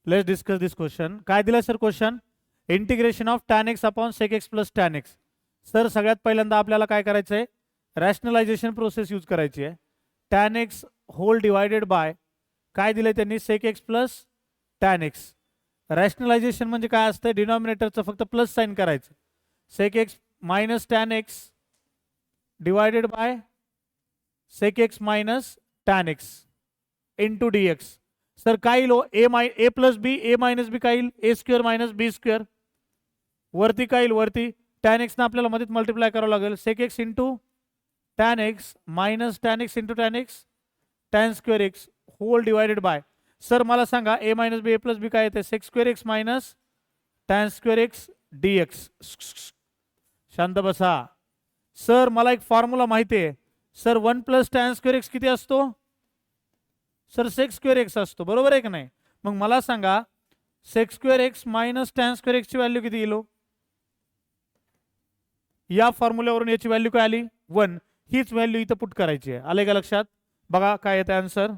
Let's discuss this question. काय दिलं sir question? Integration of tan x upon sec x plus tan x. Sir सगळ्यात पहिल्यांदा आपल्याला काय करायचं आहे? रॅशनलायझेशन प्रोसेस यूज करायची आहे. tan x whole divided by काय दिलंय त्यांनी? sec x plus tan x. Rationalization म्हणजे काय असतं? डिनॉमिनेटरचं फक्त प्लस साइन करायचं. sec x minus tan x divided by sec x minus tan x into dx. Sir काय येईल? ए प्लस बी, ए मायनस बी काय येईल? ए स्क्वेअर मायनस बी स्क्वेअर. वरती काय येईल? वरती tan x ना आपल्याला मध्ये मल्टिप्लाय करावं लागेल. sec x into tan x minus tan x into tan x tan square x whole divided by. Sir मला सांगा ए मायनस बी ए प्लस बी काय येते? sec square x minus tan square x dx. शांत बसा. सर मला एक फॉर्म्युला माहिती आहे. Sir 1 plus tan square x किती असतो? सर sec स्क्वेअर एक्स असतो, बरोबर आहे की नाही? मग मला सांगा sec square x minus tan square x ची व्हॅल्यू किती येईल? या फॉर्म्युल्यावरून याची व्हॅल्यू काय आली? 1. हीच व्हॅल्यू इथं पुट करायची आहे. आले का लक्षात? बघा काय येतं आन्सर.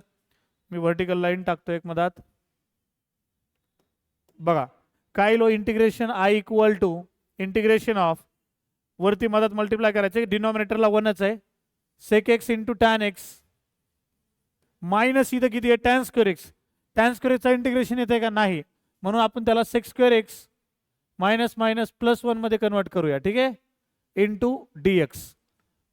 मी व्हर्टिकल लाईन टाकतो एक मधात. बघा काय लो integration I equal to integration of वरती मधात मल्टिप्लाय करायचे, डिनॉमिनेटरला 1च आहे. sec x into tan x minus इथं किती आहे? tan square x. tan square एक्सचा इंटिग्रेशन येते का? नाही. म्हणून आपण त्याला sec square x minus minus plus 1 मध्ये कन्वर्ट करूया. ठीक आहे. Into dx.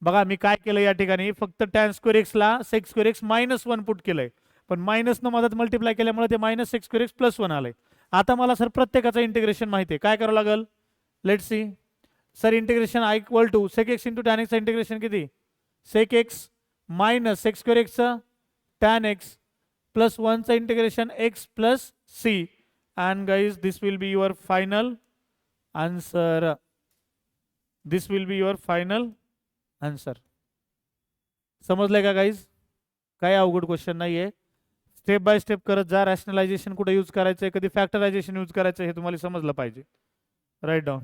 बघा मी काय केलं या ठिकाणी? फक्त tan स्क्वेअर एक्सला sec square x minus 1 put केलंय, पण मायनस न मदत मल्टिप्लाय केल्यामुळे ते minus sec square x plus 1 आलंय. आता मला सर प्रत्येकाचं इंटिग्रेशन माहिती आहे. काय करावं लागेल? Let's see. Sir integration I equal to sec x into tan x integration किती? sec x minus sec square एक्सचं tan x प्लस 1चं integration x plus c. And guys this will be your final answer. This will be your final answer. समजलंय का guys? काय अवघड question नाहीये. Step by step करत जा. Rationalisation कुठे यूज करायचंय, कधी फॅक्टरायझेशन यूज करायचं हे तुम्हाला समजलं पाहिजे. Write down.